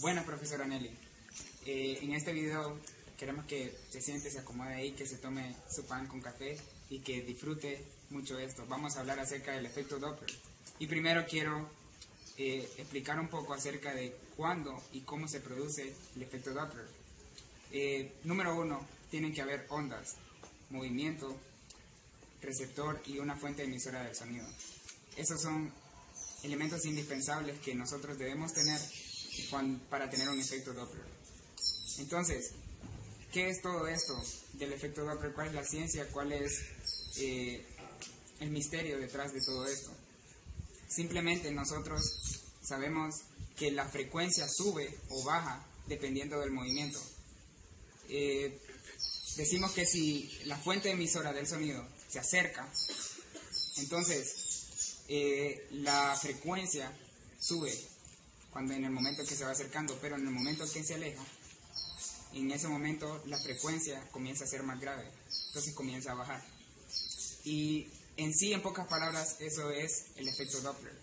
Bueno, profesora Nelly, en este video queremos que se siente, se acomode ahí, que se tome su pan con café y que disfrute mucho esto. Vamos a hablar acerca del efecto Doppler. Y primero quiero explicar un poco acerca de cuándo y cómo se produce el efecto Doppler. Número 1, tienen que haber ondas, movimiento, receptor y una fuente emisora del sonido. Esos son elementos indispensables que nosotros debemos tener para tener un efecto Doppler. Entonces, ¿qué es todo esto del efecto Doppler? ¿Cuál es la ciencia? ¿Cuál es el misterio detrás de todo esto? Simplemente nosotros sabemos que la frecuencia sube o baja dependiendo del movimiento. Decimos que si la fuente emisora del sonido se acerca, entonces la frecuencia sube cuando en el momento que se va acercando, pero en el momento que se aleja, en ese momento la frecuencia comienza a ser más grave, entonces comienza a bajar. Y en sí, en pocas palabras, eso es el efecto Doppler.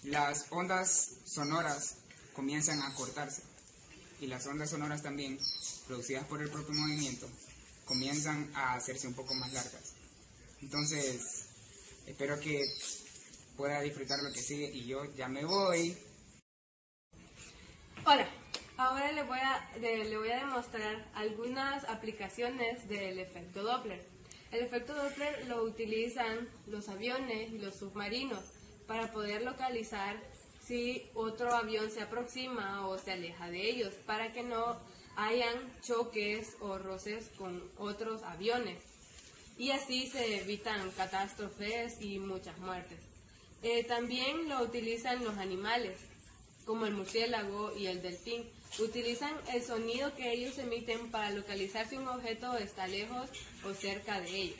Las ondas sonoras comienzan a cortarse y las ondas sonoras también, producidas por el propio movimiento, comienzan a hacerse un poco más largas. Entonces, espero que pueda disfrutar lo que sigue y yo ya me voy. Hola, ahora le voy a demostrar algunas aplicaciones del efecto Doppler. El efecto Doppler lo utilizan los aviones y los submarinos para poder localizar si otro avión se aproxima o se aleja de ellos, para que no hayan choques o roces con otros aviones. Y así se evitan catástrofes y muchas muertes. También lo utilizan los animales, como el murciélago y el delfín. Utilizan el sonido que ellos emiten para localizar si un objeto está lejos o cerca de ellos.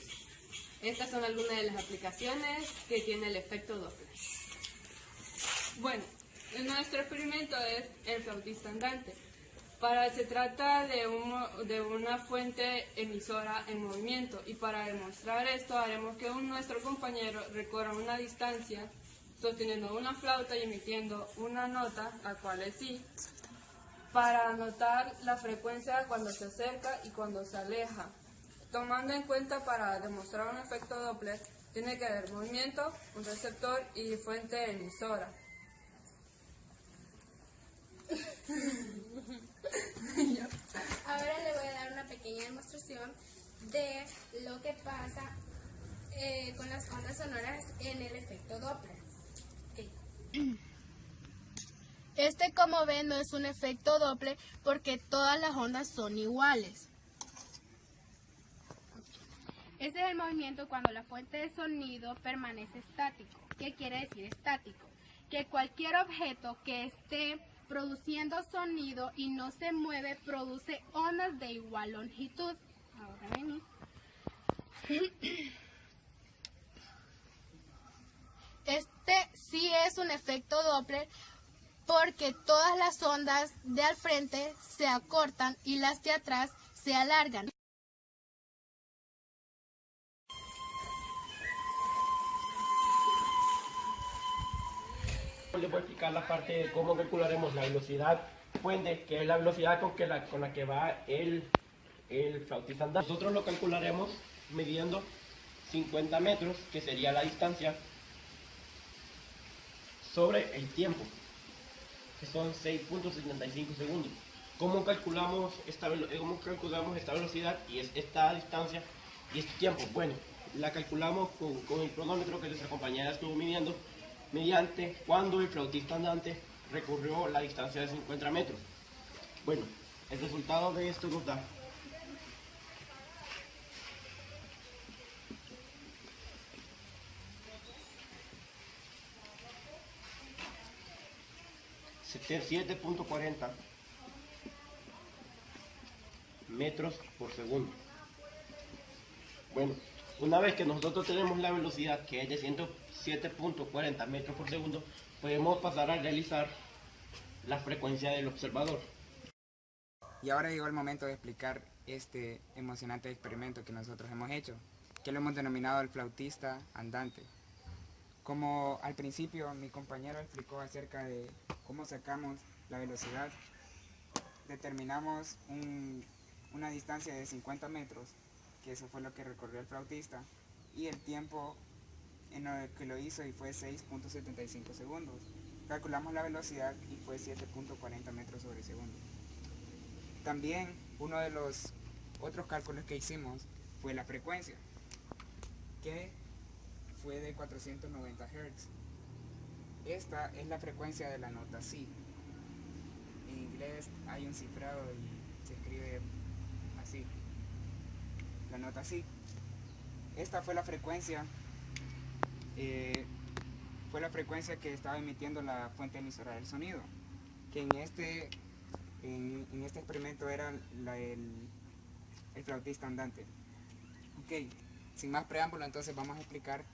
Estas son algunas de las aplicaciones que tiene el efecto Doppler. Bueno, nuestro experimento es el flautista andante. Se trata de una fuente emisora en movimiento, y para demostrar esto haremos que nuestro compañero recorra una distancia sosteniendo una flauta y emitiendo una nota, la cual es Si, para anotar la frecuencia cuando se acerca y cuando se aleja. Tomando en cuenta, para demostrar un efecto Doppler, tiene que haber movimiento, un receptor y fuente emisora. Ahora le voy a dar una pequeña demostración de lo que pasa con las ondas sonoras en el efecto Doppler. Este, como ven, no es un efecto Doppler porque todas las ondas son iguales. Este es el movimiento cuando la fuente de sonido permanece estático. ¿Qué quiere decir estático? Que cualquier objeto que esté produciendo sonido y no se mueve produce ondas de igual longitud. Ahora vení. Este sí es un efecto Doppler porque todas las ondas de al frente se acortan y las de atrás se alargan. Les voy a explicar la parte de cómo calcularemos la velocidad fuente, que es la velocidad con la que va el flautista andante. Nosotros lo calcularemos midiendo 50 metros, que sería la distancia, sobre el tiempo, que son 6.75 segundos. ¿Cómo calculamos esta velocidad y esta distancia y este tiempo? Bueno, la calculamos con el cronómetro que nuestra compañera estuvo midiendo, mediante cuando el flautista andante recorrió la distancia de 50 metros. Bueno, el resultado de esto nos da 7.40 metros por segundo. Bueno, una vez que nosotros tenemos la velocidad, que es de 107.40 metros por segundo, podemos pasar a realizar la frecuencia del observador. Y ahora llegó el momento de explicar este emocionante experimento que nosotros hemos hecho, que lo hemos denominado el flautista andante. Como al principio mi compañero explicó acerca de cómo sacamos la velocidad, determinamos una distancia de 50 metros, que eso fue lo que recorrió el flautista, y el tiempo en el que lo hizo y fue 6.75 segundos. Calculamos la velocidad y fue 7.40 metros sobre segundo. También uno de los otros cálculos que hicimos fue la frecuencia, que fue de 490 Hz. Esta es la frecuencia de la nota Si. En inglés hay un cifrado y se escribe así, la nota Si. Esta fue la frecuencia que estaba emitiendo la fuente emisora del sonido, que en este experimento era el flautista andante. Ok, sin más preámbulo, entonces vamos a explicar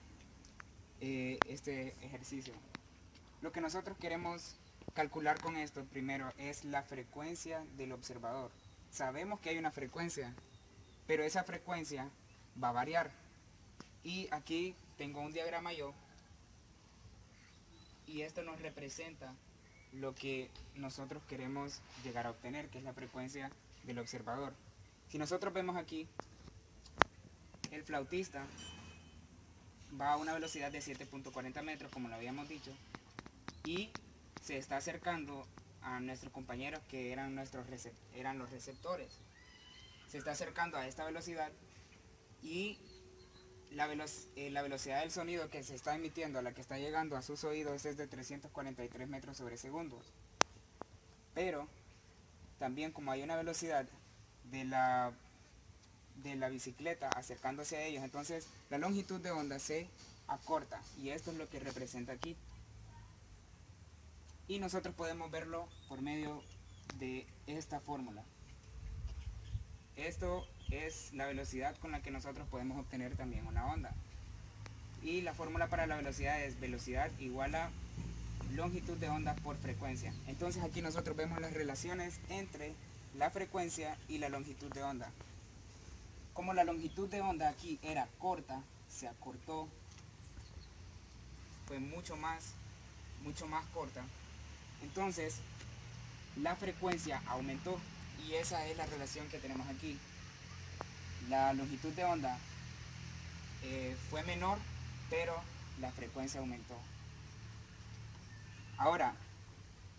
este ejercicio. Lo que nosotros queremos calcular con esto primero es la frecuencia del observador. Sabemos que hay una frecuencia, pero esa frecuencia va a variar. Y aquí tengo un diagrama yo, y esto nos representa lo que nosotros queremos llegar a obtener, que es la frecuencia del observador. Si nosotros vemos aquí, el flautista va a una velocidad de 7.40 metros, como lo habíamos dicho, y se está acercando a nuestros compañeros que eran los receptores. Se está acercando a esta velocidad y la velocidad del sonido que se está emitiendo, a la que está llegando a sus oídos, es de 343 metros sobre segundos. Pero también, como hay una velocidad de la bicicleta acercándose a ellos, entonces la longitud de onda se acorta, y esto es lo que representa aquí. Y nosotros podemos verlo por medio de esta fórmula. Esto es la velocidad con la que nosotros podemos obtener también una onda. Y la fórmula para la velocidad es velocidad igual a longitud de onda por frecuencia. Entonces aquí nosotros vemos las relaciones entre la frecuencia y la longitud de onda. Como la longitud de onda aquí era corta, se acortó, fue mucho más corta. Entonces la frecuencia aumentó, y esa es la relación que tenemos aquí. La longitud de onda fue menor, pero la frecuencia aumentó. Ahora,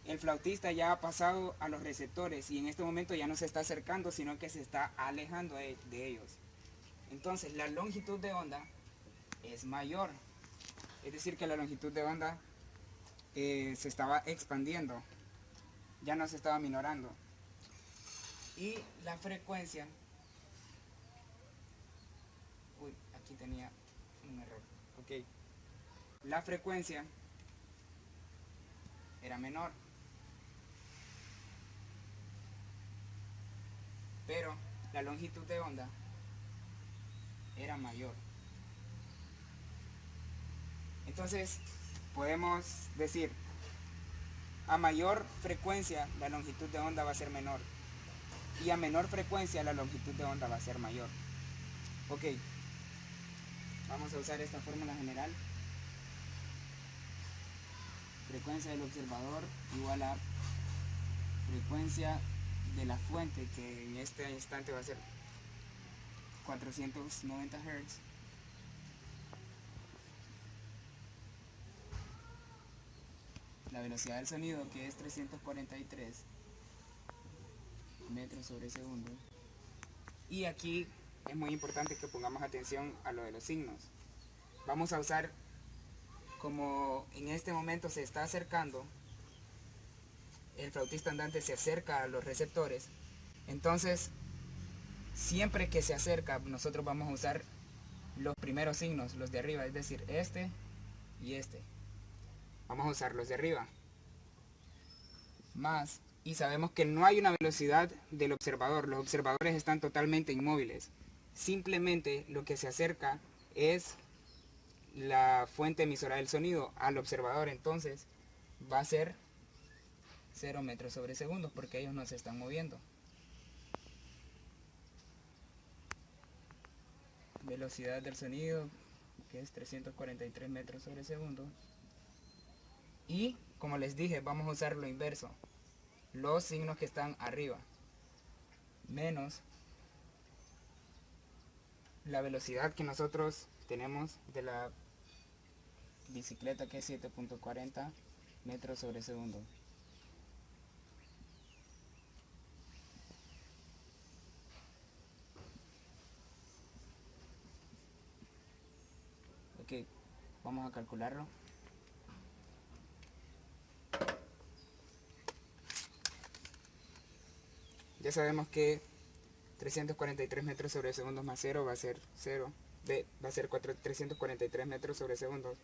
el flautista ya ha pasado a los receptores y en este momento ya no se está acercando, sino que se está alejando de ellos. Entonces la longitud de onda es mayor, es decir que la longitud de onda se estaba expandiendo, ya no se estaba minorando. Y la frecuencia, aquí tenía un error, ok, la frecuencia era menor, pero la longitud de onda era mayor. Entonces podemos decir, a mayor frecuencia la longitud de onda va a ser menor, y a menor frecuencia la longitud de onda va a ser mayor. Ok, vamos a usar esta fórmula general. Frecuencia del observador igual a frecuencia de la fuente, que en este instante va a ser 490 Hz, la velocidad del sonido, que es 343 metros sobre segundo. Y aquí es muy importante que pongamos atención a lo de los signos. Vamos a usar, como en este momento se está acercando, el flautista andante se acerca a los receptores, entonces siempre que se acerca nosotros vamos a usar los primeros signos, los de arriba, es decir, este y este. Vamos a usar los de arriba. Más, y sabemos que no hay una velocidad del observador, los observadores están totalmente inmóviles. Simplemente lo que se acerca es la fuente emisora del sonido al observador, entonces va a ser 0 metros sobre segundos porque ellos no se están moviendo. Velocidad del sonido que es 343 metros sobre segundo. Y como les dije, vamos a usar lo inverso, los signos que están arriba, menos la velocidad que nosotros tenemos de la bicicleta, que es 7.40 metros sobre segundo. Ok, vamos a calcularlo. Ya sabemos que 343 metros sobre segundo más 0 va a ser 0. Va a ser 343 metros sobre segundo.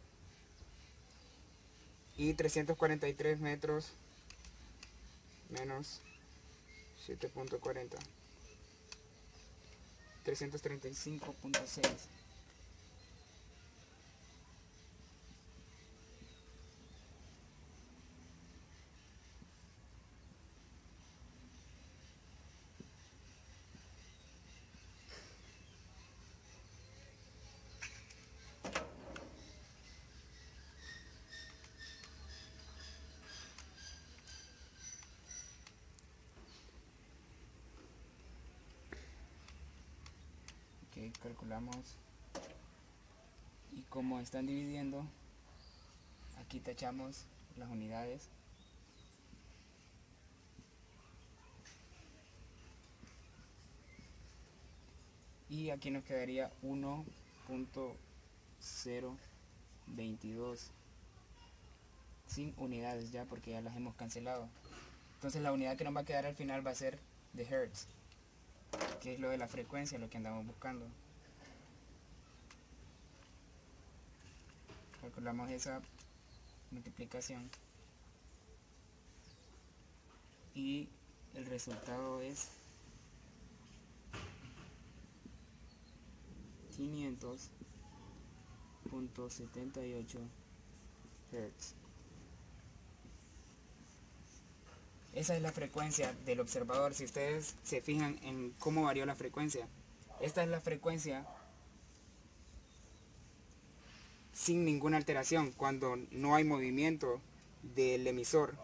Y 343 metros menos 7.40. 335.6. Ok, calculamos. Y como están dividiendo, aquí tachamos las unidades. Y aquí nos quedaría 1.022 sin unidades ya, porque ya las hemos cancelado. Entonces la unidad que nos va a quedar al final va a ser de Hertz, que es lo de la frecuencia, lo que andamos buscando. Calculamos esa multiplicación y el resultado es 500.78 Hz. Esa es la frecuencia del observador. Si ustedes se fijan en cómo varió la frecuencia, esta es la frecuencia sin ninguna alteración, cuando no hay movimiento del emisor,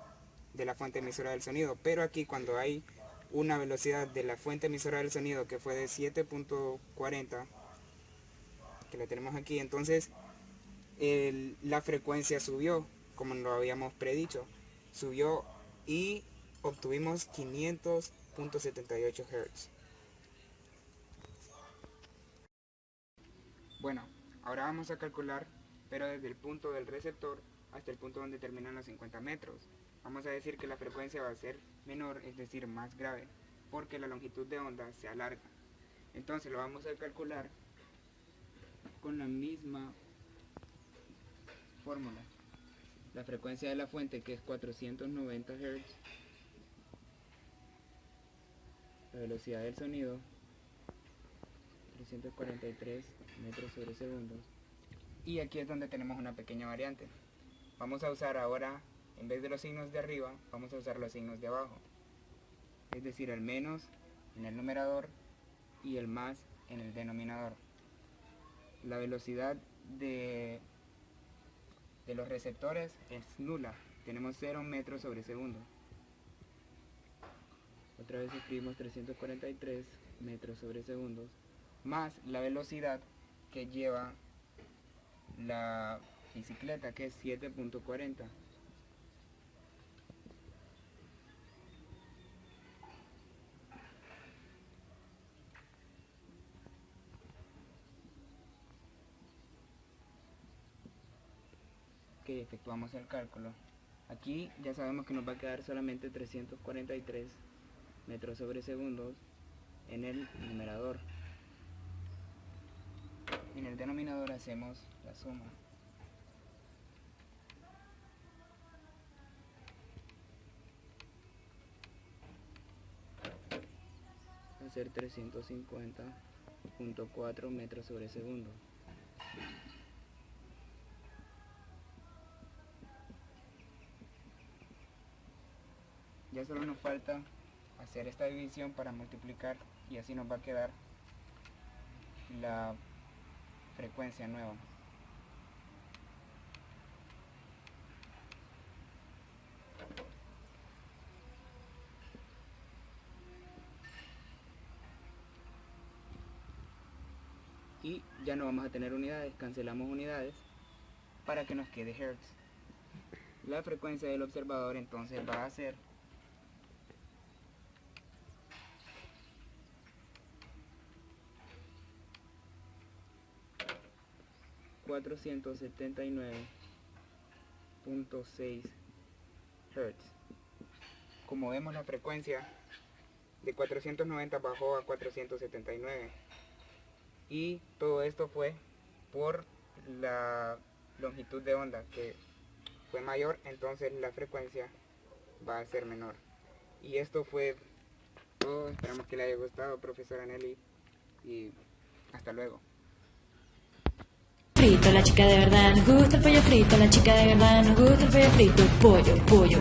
de la fuente emisora del sonido. Pero aquí, cuando hay una velocidad de la fuente emisora del sonido que fue de 7.40, que la tenemos aquí, entonces la frecuencia subió, como lo habíamos predicho, subió y obtuvimos 500.78 Hz. Bueno, ahora vamos a calcular, pero desde el punto del receptor hasta el punto donde terminan los 50 metros. Vamos a decir que la frecuencia va a ser menor, es decir, más grave, porque la longitud de onda se alarga. Entonces lo vamos a calcular con la misma fórmula. La frecuencia de la fuente, que es 490 Hz, la velocidad del sonido 343 metros sobre segundo, y aquí es donde tenemos una pequeña variante. Vamos a usar ahora, en vez de los signos de arriba, vamos a usar los signos de abajo, es decir, el menos en el numerador y el más en el denominador. La velocidad de los receptores es nula, tenemos 0 metros sobre segundo. Otra vez escribimos 343 metros sobre segundos más la velocidad que lleva la bicicleta, que es 7.40. Ok, efectuamos el cálculo. Aquí ya sabemos que nos va a quedar solamente 343 metros sobre segundos en el numerador. En el denominador hacemos la suma. Va a ser 350.4 metros sobre segundo. Ya solo nos falta hacer esta división para multiplicar, y así nos va a quedar la frecuencia nueva. y ya no vamos a tener unidades, cancelamos unidades para que nos quede hertz. La frecuencia del observador entonces va a ser 479.6 Hz. Como vemos, la frecuencia de 490 bajó a 479 y todo esto fue por la longitud de onda que fue mayor, entonces la frecuencia va a ser menor. Y esto fue todo. Esperamos que le haya gustado, profesora Nelly, y hasta luego. Frito, la chica de verdad nos gusta el pollo frito, la chica de verdad nos gusta el pollo frito, pollo, pollo.